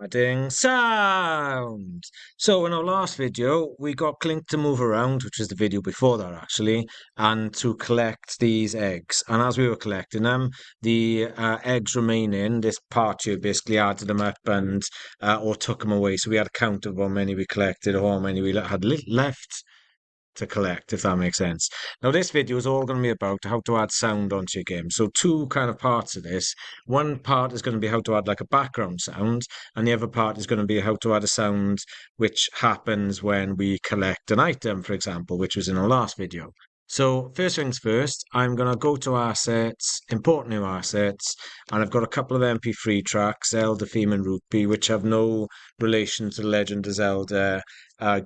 Adding sound. So in our last video, we got Clink to move around, which was the video before that actually, and to collect these eggs. And as we were collecting them, the eggs remaining, this part here basically added them up and or took them away. So we had a count of how many we collected or how many we had left to collect, if that makes sense. Now, this video is all going to be about how to add sound onto your game. So, two kind of parts of this. One part is going to be how to add like a background sound, and the other part is going to be how to add a sound which happens when we collect an item, for example, which was in our last video. So, first things first, I'm going to go to assets, import new assets, and I've got a couple of MP3 tracks, Zelda Theme and Rupee, which have no relation to the Legend of Zelda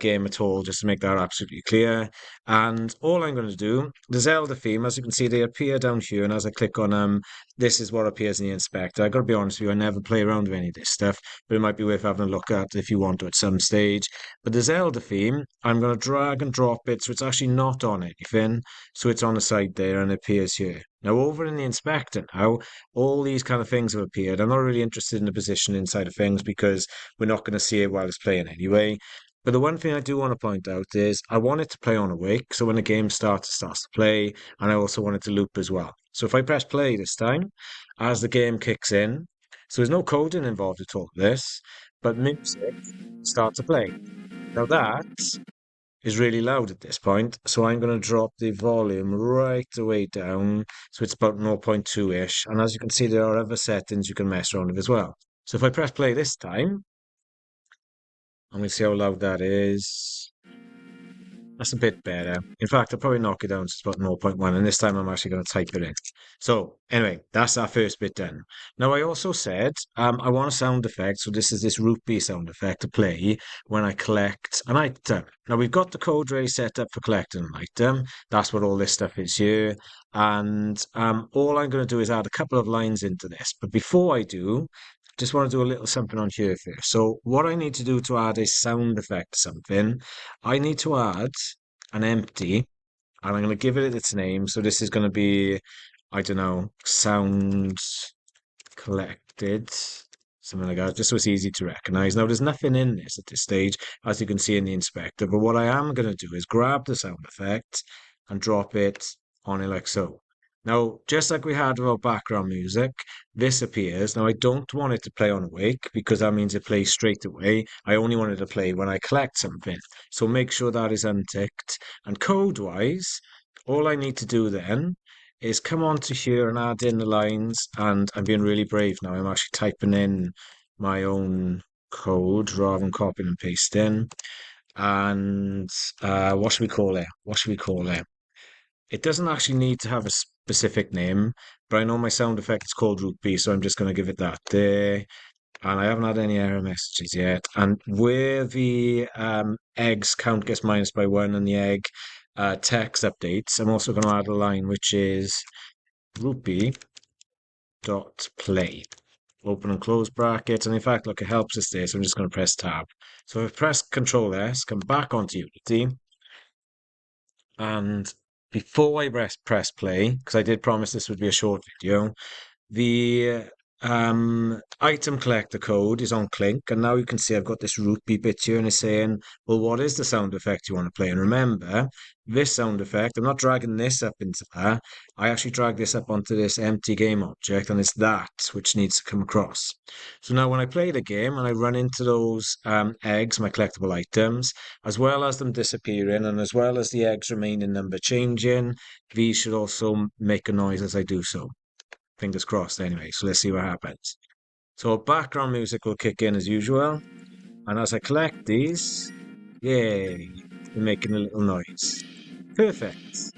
game at all, just to make that absolutely clear. And all I'm going to do, the Zelda theme, as you can see, they appear down here. And as I click on them, this is what appears in the inspector. I got to be honest with you, I never play around with any of this stuff, but it might be worth having a look at if you want to at some stage. But the Zelda theme, I'm going to drag and drop it so it's actually not on anything. So it's on the side there and it appears here. Now, over in the inspector now, all these kind of things have appeared. I'm not really interested in the position inside of things because we're not going to see it while it's playing anyway. But the one thing I do want to point out is I want it to play on awake. So when the game starts, it starts to play. And I also want it to loop as well. So if I press play this time, as the game kicks in, so there's no coding involved at all with this, but music starts to play. Now that is really loud at this point. So I'm going to drop the volume right the way down. So it's about 0.2-ish. And as you can see, there are other settings you can mess around with as well. So if I press play this time, I'm going to see how loud that is. That's a bit better. In fact, I'll probably knock it down to about zero point 0.1, and this time I'm actually going to type it in. So, anyway, that's our first bit done. Now, I also said I want a sound effect, so this is this rupee sound effect to play when I collect an item. Now, we've got the code ray set up for collecting an item. That's what all this stuff is here. And all I'm going to do is add a couple of lines into this. But before I do, just want to do a little something on here first. So what I need to do to add a sound effect to something, I need to add an empty, and I'm going to give it its name. So this is going to be, I don't know, sound collected, something like that, just so it's easy to recognize. Now, there's nothing in this at this stage, as you can see in the inspector, but what I am going to do is grab the sound effect and drop it on it like so. Now, just like we had with our background music, this appears. Now, I don't want it to play on awake because that means it plays straight away. I only want it to play when I collect something. So make sure that is unticked. And code-wise, all I need to do then is come onto here and add in the lines. And I'm being really brave now. I'm actually typing in my own code rather than copying and pasting. And what should we call it? What should we call it? It doesn't actually need to have a specific name, but I know my sound effect is called Root B, so I'm just going to give it that there. And I haven't had any error messages yet. And where the eggs count gets minus by one and the egg text updates, I'm also going to add a line which is rupee dot play. Open and close brackets. And in fact, look, it helps us there, so I'm just going to press tab. So if I press Control S, come back onto Unity, and before I press play, because I did promise this would be a short video, the item collector code is on Clink, and now you can see I've got this rupee bit here, and it's saying, well, what is the sound effect you want to play? And remember, this sound effect, I'm not dragging this up into that. I actually drag this up onto this empty game object, and it's that which needs to come across. So now when I play the game and I run into those eggs, my collectible items, as well as them disappearing, and as well as the eggs remaining number changing, these should also make a noise as I do so. Fingers crossed anyway, so let's see what happens. So background music will kick in as usual, and as I collect these, yay, they're making a little noise. Perfect.